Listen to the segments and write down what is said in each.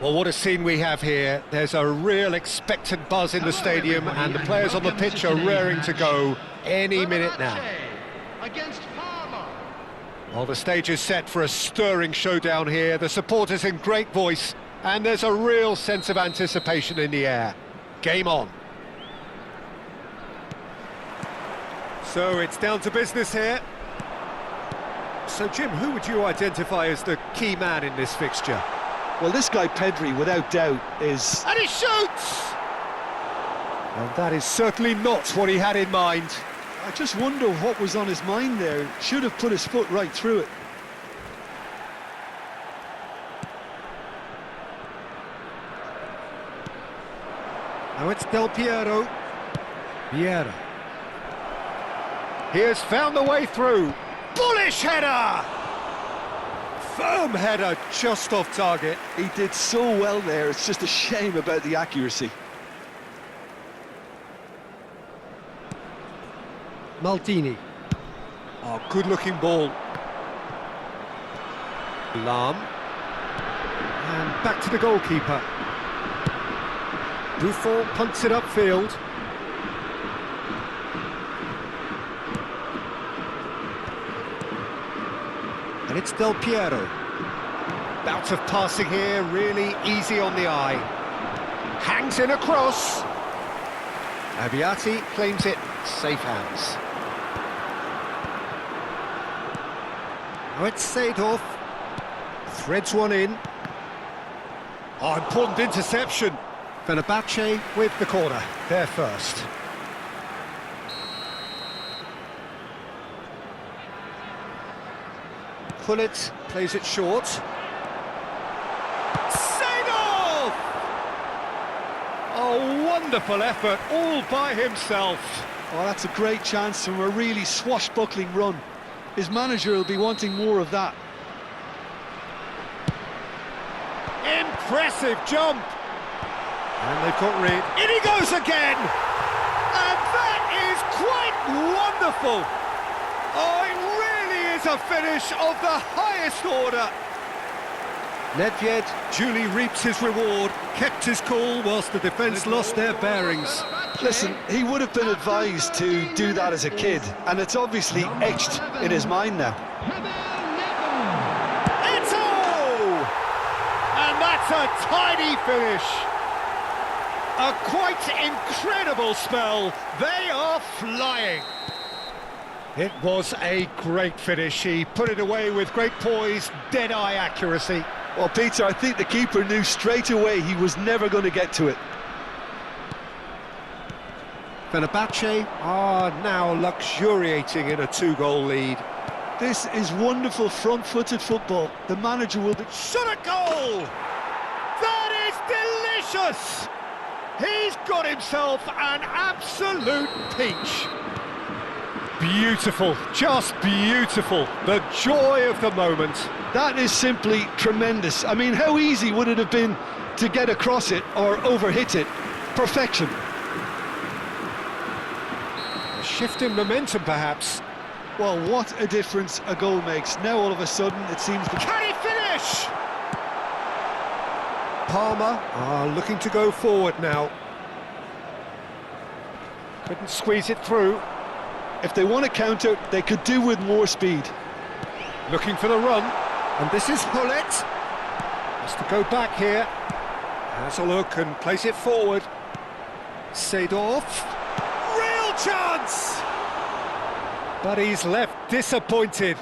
Well, what a scene we have here. There's a real expectant buzz in the stadium, and the players on the pitch are raring to go any minute now. Well, the stage is set for a stirring showdown here. The supporters in great voice, and there's a real sense of anticipation in the air. Game on. So it's down to business here. So, Jim, who would you identify as the key man in this fixture? Well, this guy Pedri, without doubt, is... And he shoots! And that is certainly not what he had in mind. I just wonder what was on his mind there. Should have put his foot right through it. Now it's Del Piero. Vieira. He has found the way through. Bullish header! Firm header, just off target. He did so well there, it's just a shame about the accuracy. Maldini. Oh, good-looking ball. Lam. And back to the goalkeeper. Buffon punts it upfield. And it's Del Piero. Bout of passing here, really easy on the eye. Hangs in across. Abiati claims it, safe hands. Now it's Seedorf. Threads one in. Oh, important interception. Fenerbahce with the corner, there first. Pullet plays it short. Seedorf! Oh, wonderful effort, all by himself. Oh, that's a great chance from a really swashbuckling run. His manager will be wanting more of that. Impressive jump. And they've got rid. In he goes again! And that is quite wonderful! Oh, it really is a finish of the highest order. Nedved duly reaps his reward, kept his cool whilst the defence lost their bearings. Listen, he would have been advised to do that as a kid, and it's obviously etched in his mind now. And that's a tidy finish. A quite incredible spell. They are flying. It was a great finish. He put it away with great poise, dead-eye accuracy. Well, Peter, I think the keeper knew straight away he was never going to get to it. Fenerbahce are now luxuriating in a two-goal lead. This is wonderful front-footed football. The manager will be... Shot a goal! That is delicious! He's got himself an absolute peach. Beautiful, just beautiful. The joy of the moment. That is simply tremendous. I mean, how easy would it have been to get across it or overhit it? Perfection. A shift in momentum, perhaps. Well, what a difference a goal makes. Now, all of a sudden, it seems... Can he finish? Palmer are looking to go forward now. Couldn't squeeze it through. If they want to counter, they could do with more speed. Looking for the run. And this is Pullet. Has to go back here. Has a look and plays it forward. Seedorf. Real chance! But he's left disappointed.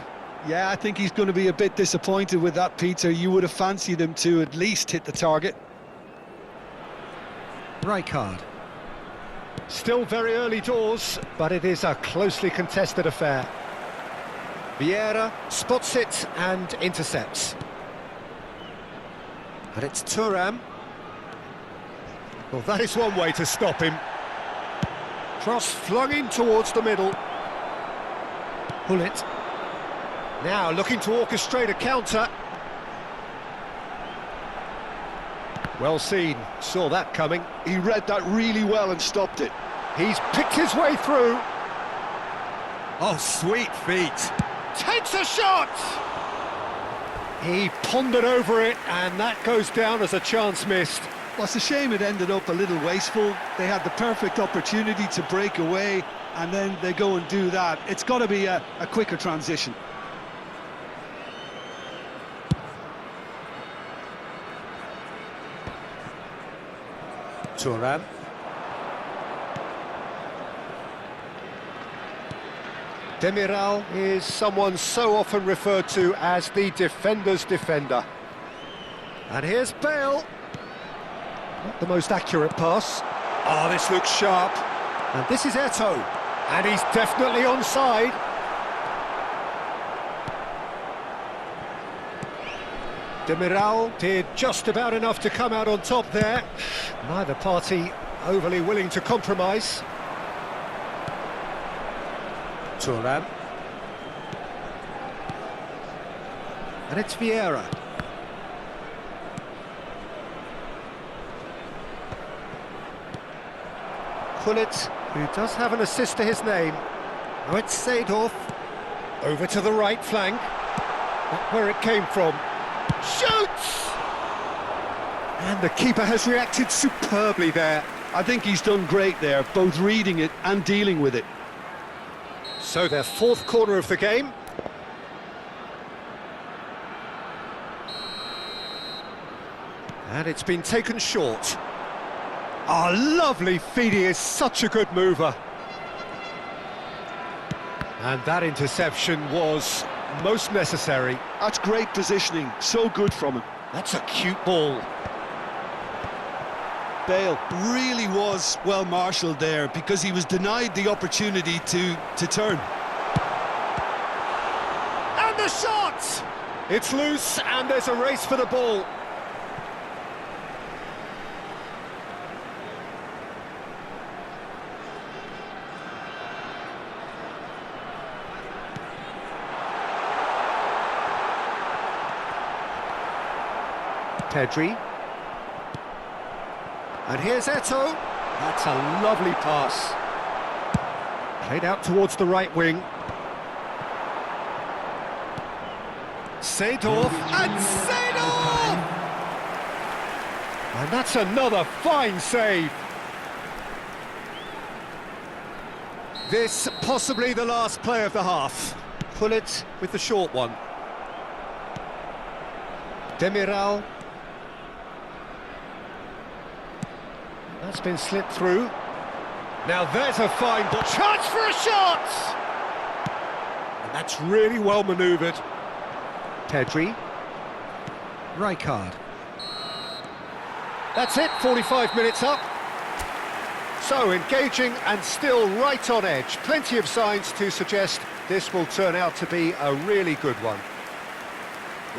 Yeah, I think he's going to be a bit disappointed with that, Peter. You would have fancied him to at least hit the target. Rijkaard. Still very early doors, but it is a closely contested affair. Vieira spots it and intercepts. And it's Thuram. Well, that is one way to stop him. Cross flung in towards the middle. Pullet. Now looking to orchestrate a counter. Well seen, saw that coming. He read that really well and stopped it. He's picked his way through. Oh, sweet feet. Takes a shot! He pondered over it, and that goes down as a chance missed. Well, it's a shame it ended up a little wasteful. They had the perfect opportunity to break away, and then they go and do that. It's got to be a quicker transition. Turan. Demiral is someone so often referred to as the defender's defender. And here's Bale. Not the most accurate pass. Oh, this looks sharp. And this is Eto'o. And he's definitely onside. Demiral did just about enough to come out on top there. Neither party overly willing to compromise. Turan. And it's Vieira. Gullit, who does have an assist to his name. Now it's Seedorf. Over to the right flank. Not where it came from. Shoots! And the keeper has reacted superbly there. I think he's done great there, both reading it and dealing with it. So their fourth corner of the game. And it's been taken short. Oh, lovely feed, he is such a good mover. And that interception was most necessary. That's great positioning, so good from him. That's a cute ball. Bale really was well marshalled there because he was denied the opportunity to turn. And the shot! It's loose and there's a race for the ball. Pedri. And here's Eto'o. That's a lovely pass. Played out towards the right wing. Seedorf, and Seedorf! And that's another fine save. This possibly the last play of the half. Gullit with the short one. Demiral. That's been slipped through. Now there's a fine ball. Chance for a shot! And that's really well manoeuvred. Pedri. Rijkaard. That's it, 45 minutes up. So engaging and still right on edge. Plenty of signs to suggest this will turn out to be a really good one.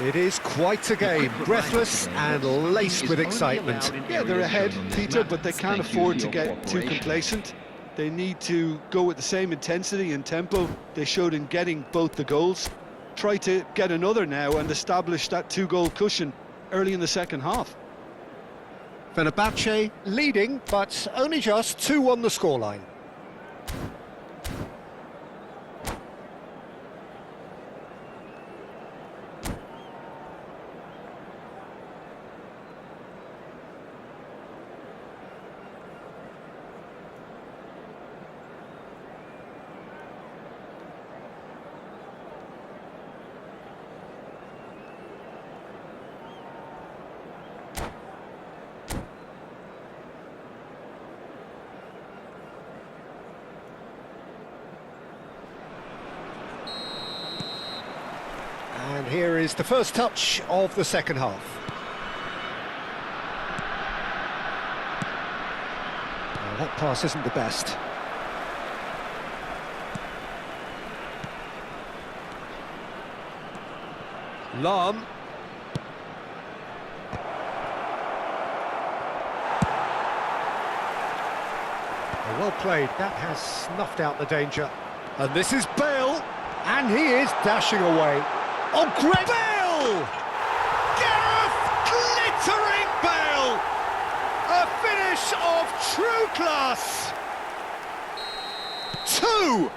It is quite a game, breathless and laced with excitement. Yeah, they're ahead, Peter, but they can't afford to get too complacent. They need to go with the same intensity and tempo they showed in getting both the goals. Try to get another now and establish that two-goal cushion early in the second half. Fenerbahce leading, but only just 2 on the scoreline. And here is the first touch of the second half. Well, that pass isn't the best. Lahm. Well played, that has snuffed out the danger. And this is Bale, and he is dashing away. Oh, great Bale! Gareth glittering Bale! A finish of true class! Two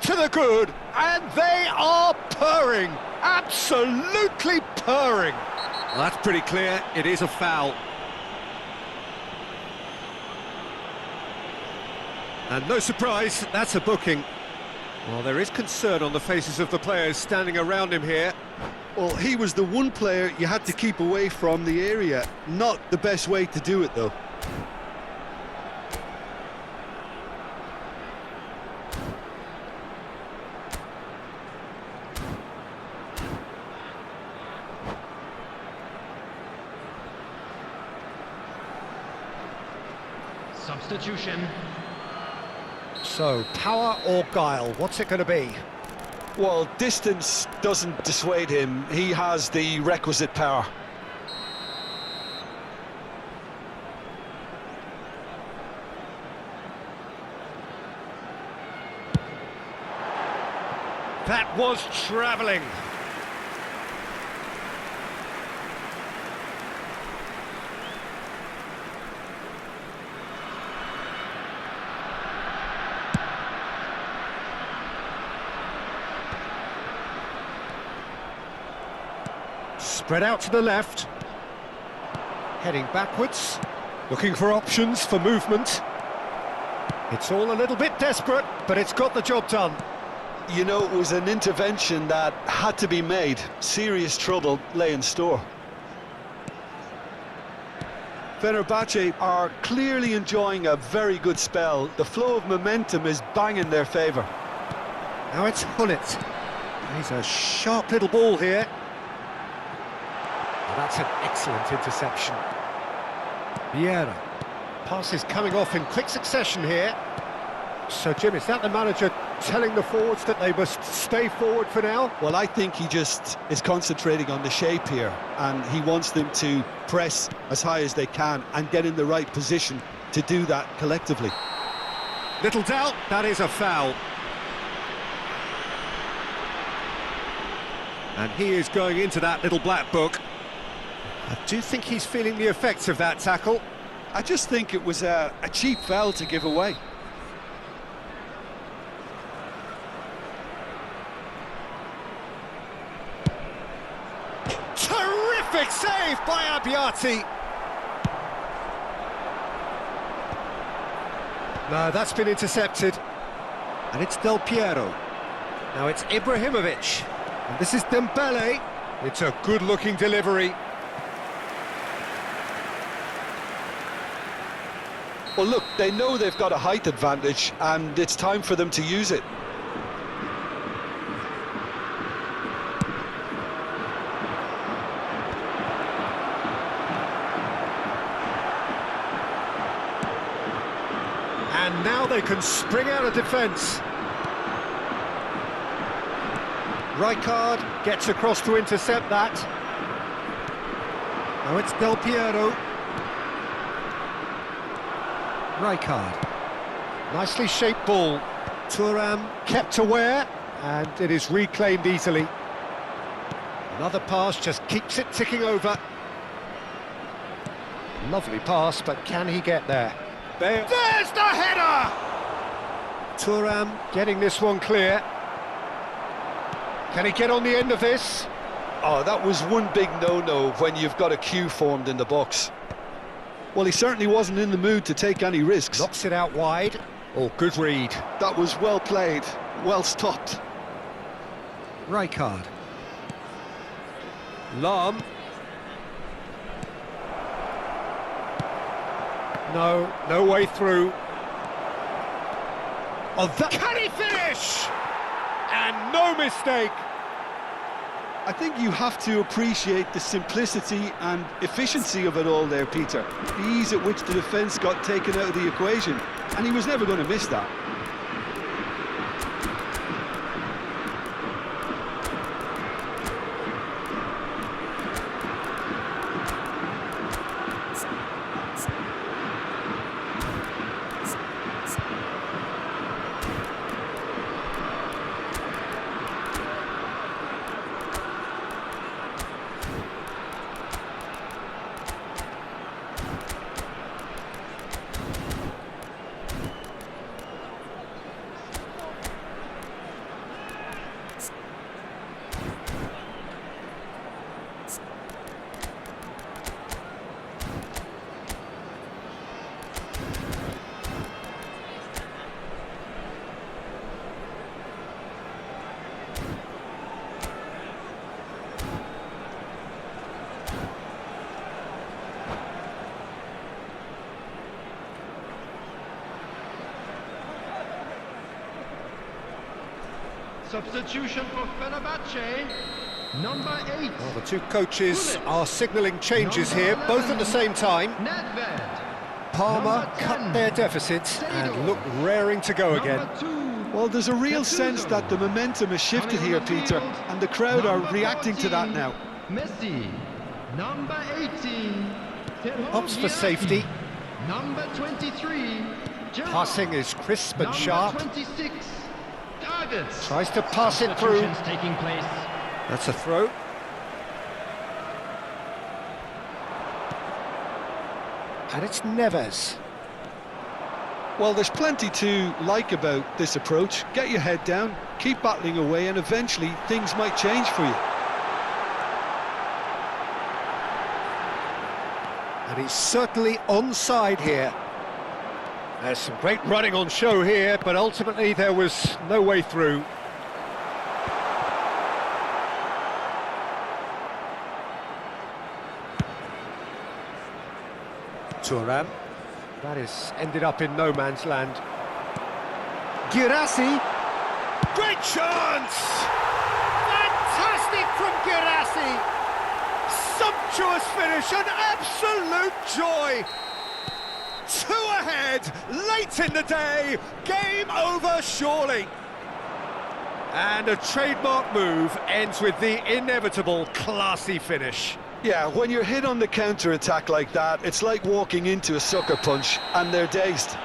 to the good, and they are purring. Absolutely purring. Well, that's pretty clear. It is a foul. And no surprise, that's a booking. Well, there is concern on the faces of the players standing around him here. Well, he was the one player you had to keep away from the area. Not the best way to do it, though. Substitution. So, power or guile, what's it going to be? Well, distance doesn't dissuade him. He has the requisite power. That was travelling. Spread out to the left. Heading backwards. Looking for options for movement. It's all a little bit desperate, but it's got the job done. You know, it was an intervention that had to be made. Serious trouble lay in store. Fenerbahce are clearly enjoying a very good spell. The flow of momentum is bang in their favour. Now it's Hullet. He's a sharp little ball here. Well, that's an excellent interception. Vieira. Pass is coming off in quick succession here. So, Jim, is that the manager telling the forwards that they must stay forward for now? Well, I think he just is concentrating on the shape here, and he wants them to press as high as they can and get in the right position to do that collectively. Little doubt, that is a foul. And he is going into that little black book. I do think he's feeling the effects of that tackle. I just think it was a cheap foul to give away. Terrific save by Abbiati. No, that's been intercepted. And it's Del Piero. Now it's Ibrahimovic. And this is Dembele. It's a good-looking delivery. Well, look, they know they've got a height advantage, and it's time for them to use it. And now they can spring out of defence. Rijkaard gets across to intercept that. Now it's Del Piero. Rijkaard. Nicely shaped ball. Thuram kept aware, and it is reclaimed easily. Another pass just keeps it ticking over. Lovely pass, but can he get there? There's the header! Thuram getting this one clear. Can he get on the end of this? Oh, that was one big no-no when you've got a queue formed in the box. Well, he certainly wasn't in the mood to take any risks. Knocks it out wide. Oh, good read. That was well played, well stopped. Rijkaard. Lahm. No way through. Oh, that... Can he finish? And no mistake. I think you have to appreciate the simplicity and efficiency of it all there, Peter. The ease at which the defence got taken out of the equation, and he was never going to miss that. Substitution for Fenerbahce, number 8. Well, the two coaches are signalling changes here, both at the same time. Nedved. Parma cut their deficit and look raring to go again. Well, there's a real sense that the momentum has shifted here, Peter, and the crowd are reacting to that now. Messi, number 18. Opts for safety. Number 23. Gerrard. Passing is crisp and sharp. Number 26. Targets. Tries to pass it through. Taking place. That's a throw. And it's Neves. Well, there's plenty to like about this approach. Get your head down, keep battling away, and eventually things might change for you. And he's certainly onside here. There's some great running on show here, but ultimately there was no way through. Thuram. That is ended up in no man's land. Guirassy. Great chance! Fantastic from Guirassy! Sumptuous finish, an absolute joy! 2 ahead, late in the day, game over surely. And a trademark move ends with the inevitable classy finish. Yeah, when you're hit on the counter-attack like that, it's like walking into a sucker punch, and they're dazed.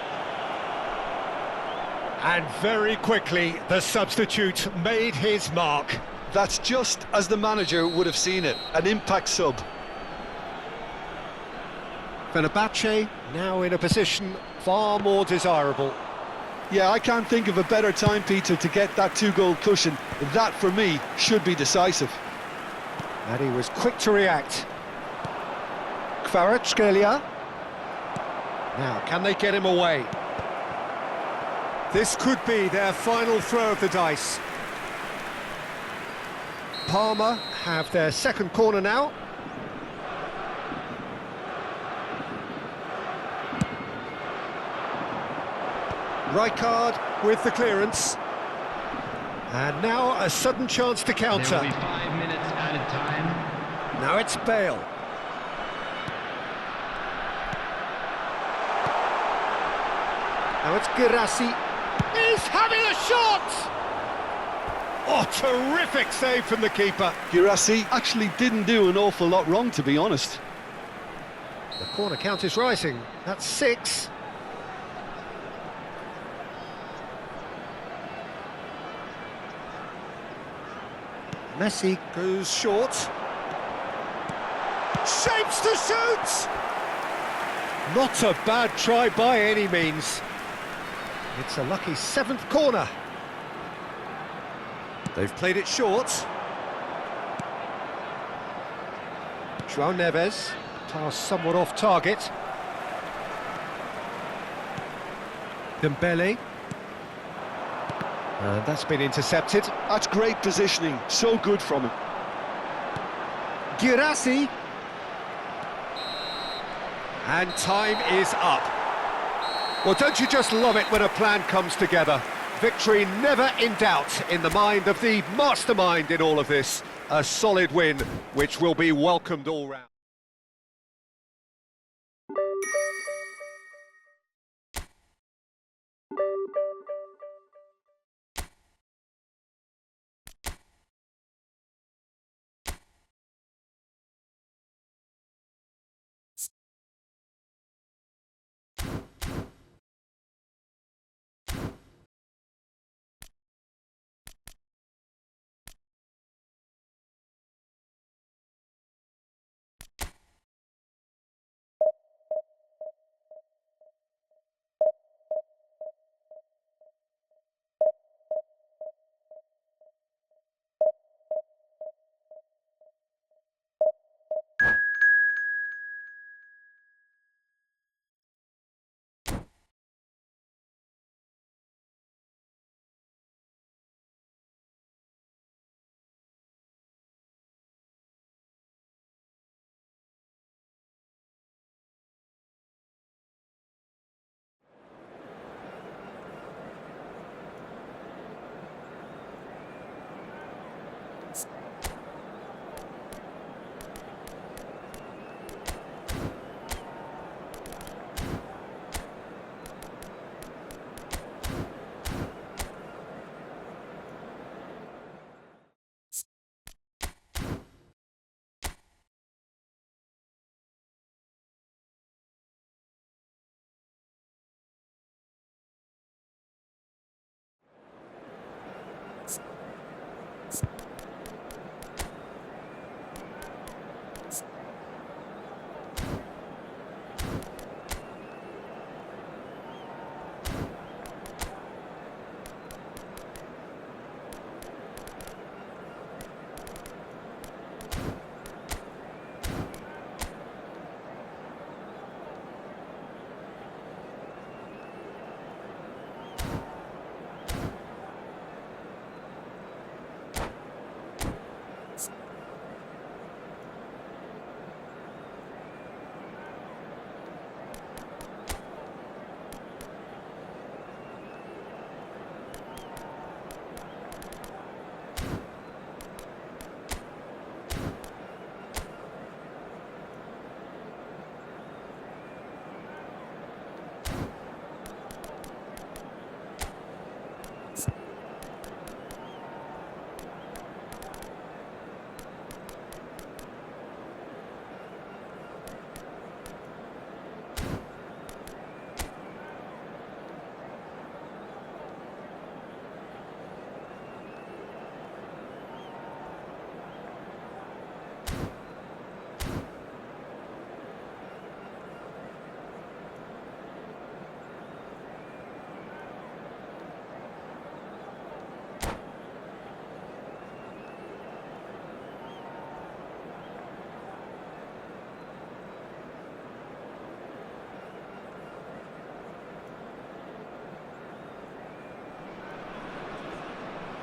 And very quickly, the substitute made his mark. That's just as the manager would have seen it, an impact sub. Fenerbahce now in a position far more desirable. Yeah, I can't think of a better time, Peter, to get that 2-goal cushion. That, for me, should be decisive. And he was quick to react. Kvaratskhelia. Now, can they get him away? This could be their final throw of the dice. Parma have their second corner now. Rijkaard with the clearance. And now a sudden chance to counter. There will be 5 minutes added time. Now it's Bale. Now it's Guirassy. He's having a shot! Oh, terrific save from the keeper. Guirassy actually didn't do an awful lot wrong, to be honest. The corner count is rising. That's 6. Messi goes short. Shapes to shoot! Not a bad try by any means. It's a lucky 7th corner. They've played it short. João Neves, pass somewhat off target. Dembele. And that's been intercepted. That's great positioning, so good from him. Guirassy. And time is up. Well, don't you just love it when a plan comes together? Victory never in doubt in the mind of the mastermind in all of this. A solid win, which will be welcomed all round.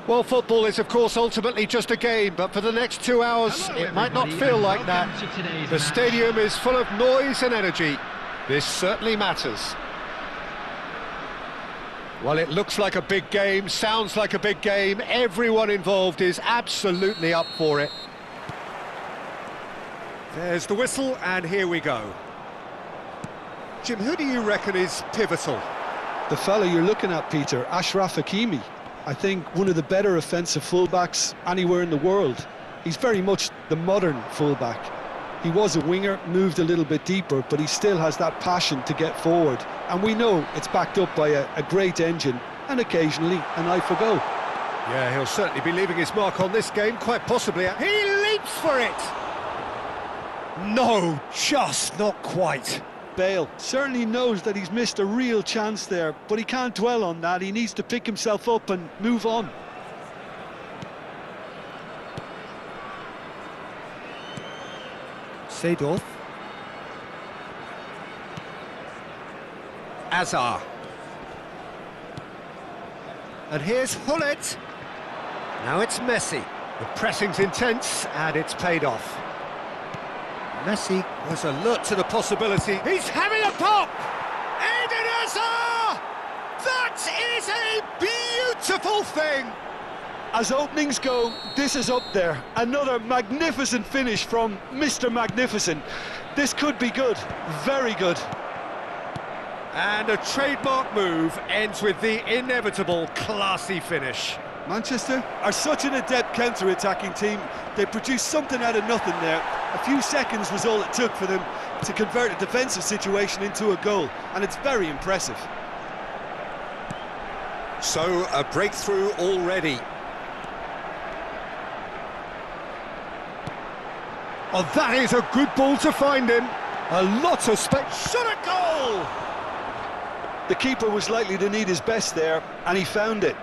Well, football is, of course, ultimately just a game, but for the next 2 hours, Hello, it might not everybody, feel and like that. welcome to today's The match. stadium is full of noise and energy. This certainly matters. Well, it looks like a big game, sounds like a big game. Everyone involved is absolutely up for it. There's the whistle, and here we go. Jim, who do you reckon is pivotal? The fella you're looking at, Peter, Ashraf Hakimi. I think one of the better offensive fullbacks anywhere in the world. He's very much the modern fullback. He was a winger, moved a little bit deeper, but he still has that passion to get forward. And we know it's backed up by a great engine and occasionally an eye for goal. Yeah, he'll certainly be leaving his mark on this game, quite possibly. He leaps for it! No, just not quite. Bale certainly knows that he's missed a real chance there, but he can't dwell on that. He needs to pick himself up and move on. Seedorf. Azar. And here's Hullet. Now it's Messi. The pressing's intense, and it's paid off. Messi was alert to the possibility. He's having a pop! Eden Hazard! That is a beautiful thing! As openings go, this is up there. Another magnificent finish from Mr. Magnificent. This could be good, very good. And a trademark move ends with the inevitable classy finish. Manchester are such an adept counter-attacking team. They produced something out of nothing there. A few seconds was all it took for them to convert a defensive situation into a goal, and it's very impressive. So, a breakthrough already. Oh, that is a good ball to find him. A lot of space. Shot a goal! The keeper was likely to need his best there, and he found it.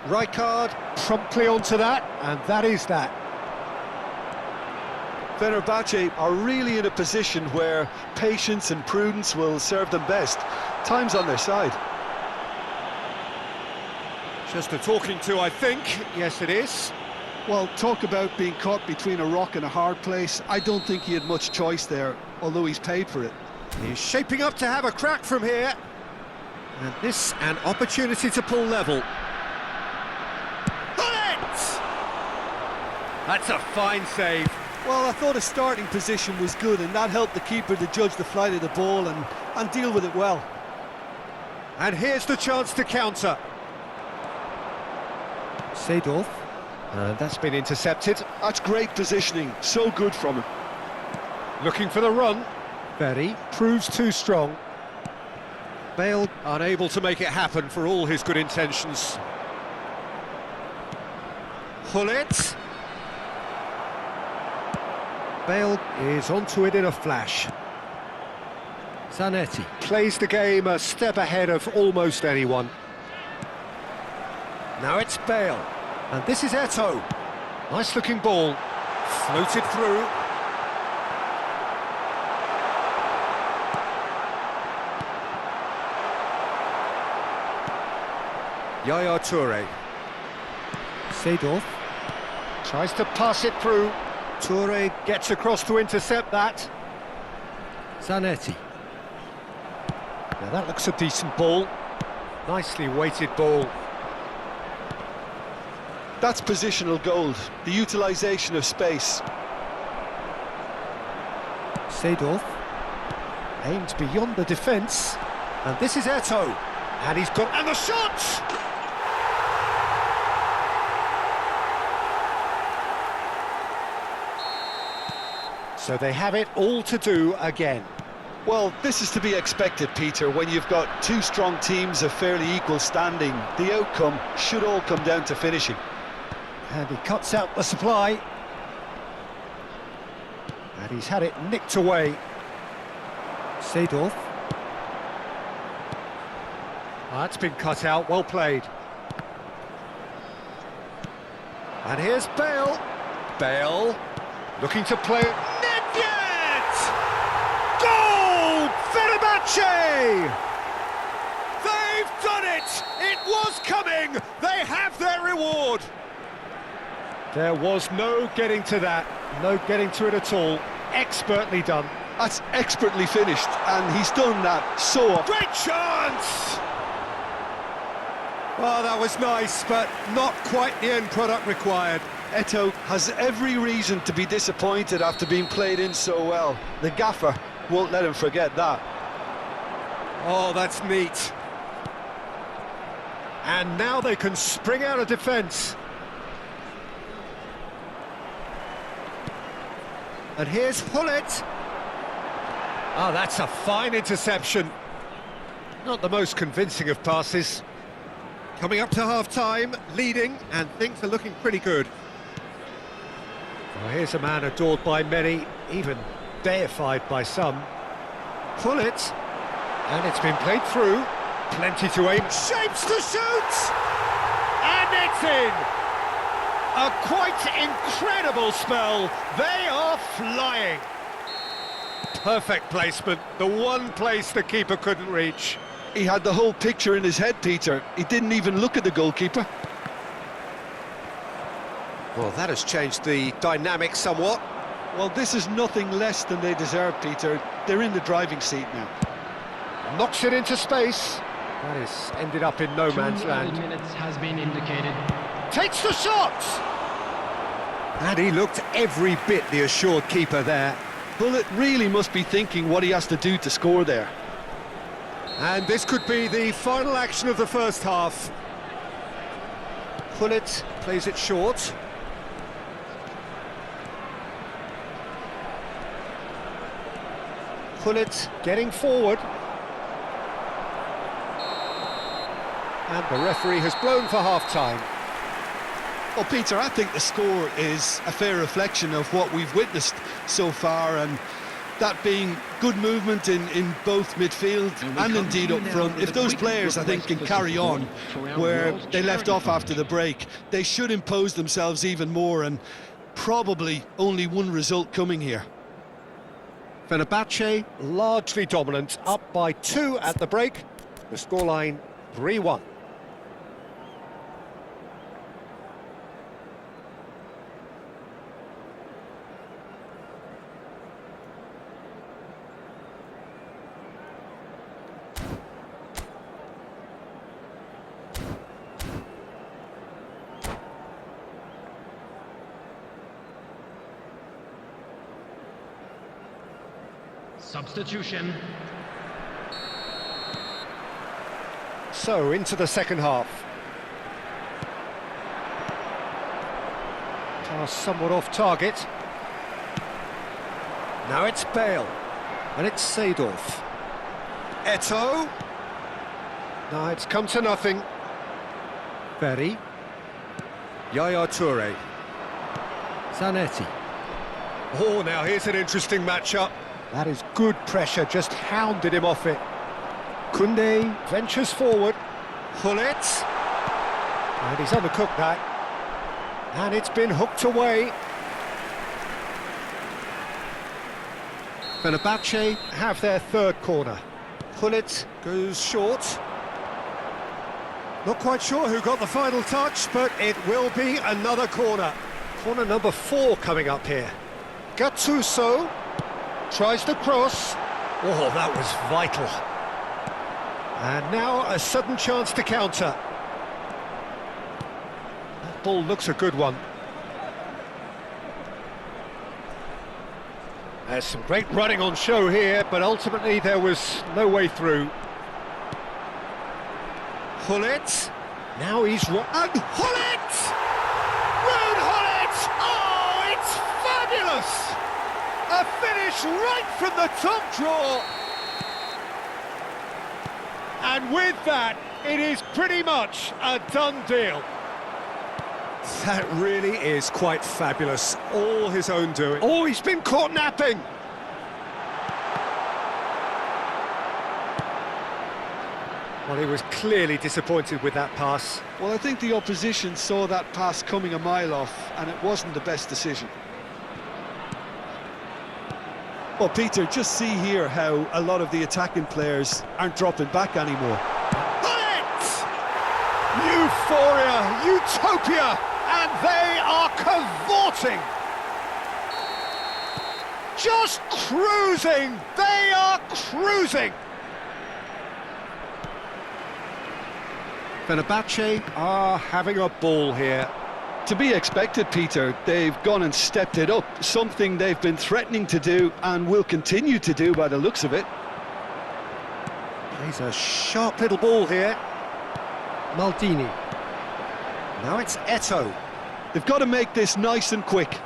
Rijkaard promptly onto that, and that is that. Fenerbahce are really in a position where patience and prudence will serve them best. Time's on their side. Just a talking to, I think. Yes, it is. Well, talk about being caught between a rock and a hard place. I don't think he had much choice there, although he's paid for it. He's shaping up to have a crack from here. And this, an opportunity to pull level. That's a fine save. Well, I thought his starting position was good, and that helped the keeper to judge the flight of the ball and deal with it well. And here's the chance to counter. Seedorf. That's been intercepted. That's great positioning, so good from him. Looking for the run. Berry proves too strong. Bale unable to make it happen for all his good intentions. Hullet. Bale is onto it in a flash. Zanetti plays the game a step ahead of almost anyone. Now it's Bale, and this is Eto'o. Nice looking ball, floated through. Yaya Toure. Seedorf tries to pass it through. Toure gets across to intercept that. Zanetti. Now that looks a decent ball. Nicely weighted ball. That's positional gold, the utilisation of space. Seedorf aimed beyond the defence. And this is Eto'o. And he's got... And the shot! So they have it all to do again. Well, this is to be expected, Peter, when you've got two strong teams of fairly equal standing. The outcome should all come down to finishing. And he cuts out the supply. And he's had it nicked away. Seedorf. That's been cut out, well played. And here's Bale. Bale looking to play it. Goal! Fenerbahce! They've done it! It was coming! They have their reward! There was no getting to that, no getting to it at all. Expertly done. That's expertly finished, and he's done that so often. Great chance! Well, that was nice, but not quite the end product required. Eto'o has every reason to be disappointed after being played in so well. The gaffer won't let him forget that. Oh, that's neat. And now they can spring out of defence. And here's Hullet. Oh, that's a fine interception. Not the most convincing of passes. Coming up to half-time, leading, and things are looking pretty good. Well, here's a man adored by many, even deified by some. Hullet. And it's been played through. Plenty to aim. Shapes to shoot! And it's in! A quite incredible spell. They are flying. Perfect placement. The one place the keeper couldn't reach. He had the whole picture in his head, Peter. He didn't even look at the goalkeeper. Well, that has changed the dynamic somewhat. Well, this is nothing less than they deserve, Peter. They're in the driving seat now. Knocks it into space. That is ended up in no man's 2 land. added minutes has been indicated. Takes the shot! And he looked every bit the assured keeper there. Hullet really must be thinking what he has to do to score there. And this could be the final action of the first half. Hullet plays it short. Hullet getting forward. And the referee has blown for half-time. Well, Peter, I think the score is a fair reflection of what we've witnessed so far, and that being good movement in both midfield and indeed up front. If those players, I think, can carry on where they left off after the break, they should impose themselves even more, and probably only one result coming here. Fenerbahce largely dominant, up by 2 at the break. The scoreline 3-1. Substitution. So, into the second half. Pass somewhat off target. Now it's Bale. And it's Seedorf. Eto'o. Now it's come to nothing. Berry. Yaya Toure. Zanetti. Oh, now here's an interesting matchup. That is good pressure, just hounded him off it. Koundé ventures forward. Hullet. And he's undercooked that. And it's been hooked away. Fenerbahce have their third corner. Hullet goes short. Not quite sure who got the final touch, but it will be another corner. Corner number 4 coming up here. Gattuso tries the cross. Oh, that was vital. And now a sudden chance to counter. That ball looks a good one. There's some great running on show here, but ultimately there was no way through. Hullet. Now he's... And Hullet! Ruud Hullet! Oh, it's fabulous! A finish right from the top draw. And with that, it is pretty much a done deal. That really is quite fabulous. All his own doing. Oh, he's been caught napping. Well, he was clearly disappointed with that pass. Well, I think the opposition saw that pass coming a mile off, and it wasn't the best decision. Well, Peter, just see here how a lot of the attacking players aren't dropping back anymore. Hullet! Euphoria, utopia, and they are cavorting. Just cruising, they are cruising. Fenerbahce are having a ball here. To be expected, Peter. They've gone and stepped it up, something they've been threatening to do and will continue to do by the looks of it. Plays a sharp little ball here. Maldini. Now it's Eto'o. They've got to make this nice and quick.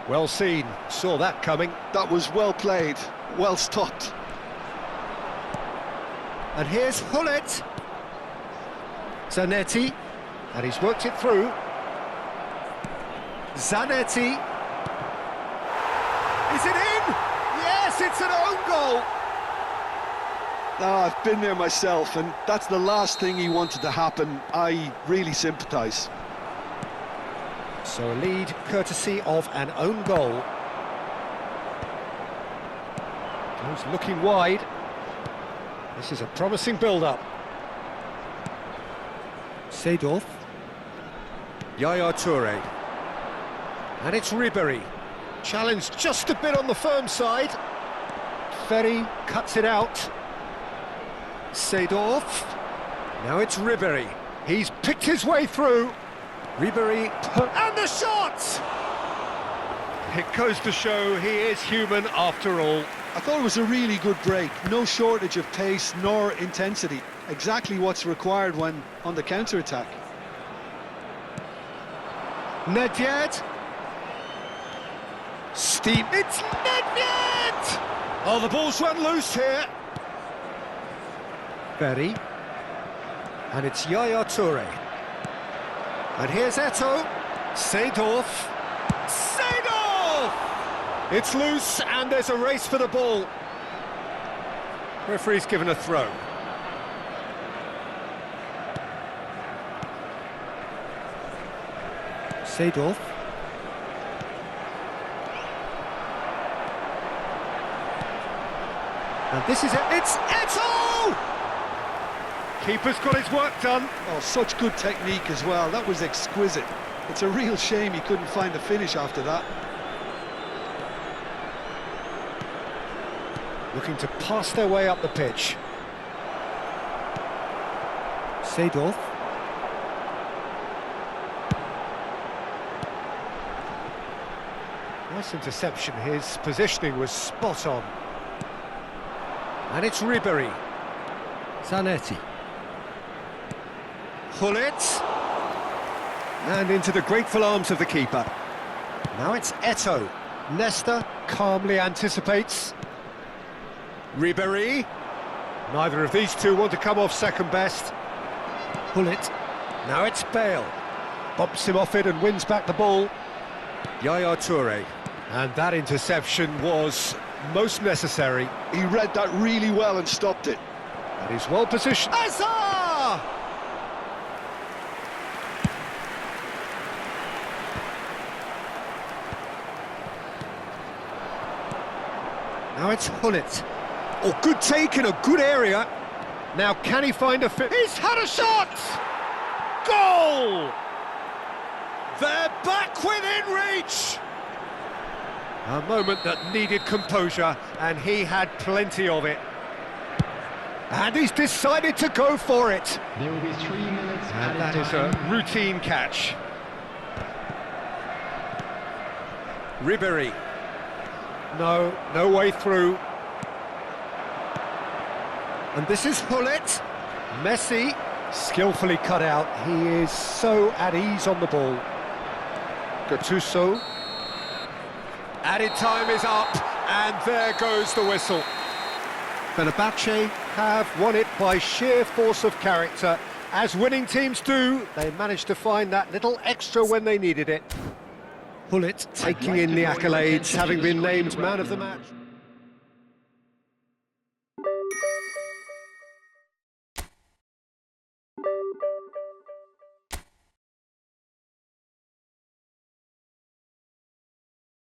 Well seen, saw that coming. That was well played, well stopped. And here's Hullet. Zanetti, and he's worked it through. Zanetti. Is it in? Yes, it's an own goal. I've been there myself, and that's the last thing he wanted to happen. I really sympathise. So a lead courtesy of an own goal. Goes looking wide. This is a promising build-up. Seedorf. Yaya Toure. And it's Ribéry. Challenged just a bit on the firm side. Ferry cuts it out. Seedorf. Now it's Ribéry. He's picked his way through. Ribéry, and the shot! It goes to show he is human after all. I thought it was a really good break. No shortage of pace nor intensity. Exactly what's required when on the counter-attack. Nedved. Steve. It's Nedved! Oh, the ball's run loose here. Ferry. And it's Yaya Toure. And here's Eto'o. Seedorf. Seedorf! It's loose and there's a race for the ball. Referee's given a throw. Seedorf. And this is it. It's Eto'o! Keeper's got his work done. Oh, such good technique as well. That was exquisite. It's a real shame he couldn't find the finish after that. Looking to pass their way up the pitch. Seedorf. Nice interception. His positioning was spot on. And it's Ribéry. Zanetti. Hullet. And into the grateful arms of the keeper. Now it's Eto'o. Nesta calmly anticipates. Ribéry. Neither of these two want to come off second best. Hullet. Now it's Bale. Bumps him off it and wins back the ball. Yaya Toure. And that interception was most necessary. He read that really well and stopped it. And he's well positioned. Azar! Now it's Hullet. Oh, good take in a good area. Now can he find a fit? He's had a shot! Goal! They're back within reach! A moment that needed composure, and he had plenty of it. And he's decided to go for it. There will be 3 minutes. And that is a routine catch. Ribéry. No way through. And this is Hullet. Messi, skillfully cut out. He is so at ease on the ball. Gattuso. Added time is up, and there goes the whistle. Fenerbahce have won it by sheer force of character. As winning teams do, they managed to find that little extra when they needed it. Hullet taking in the accolades, having been named man of the match.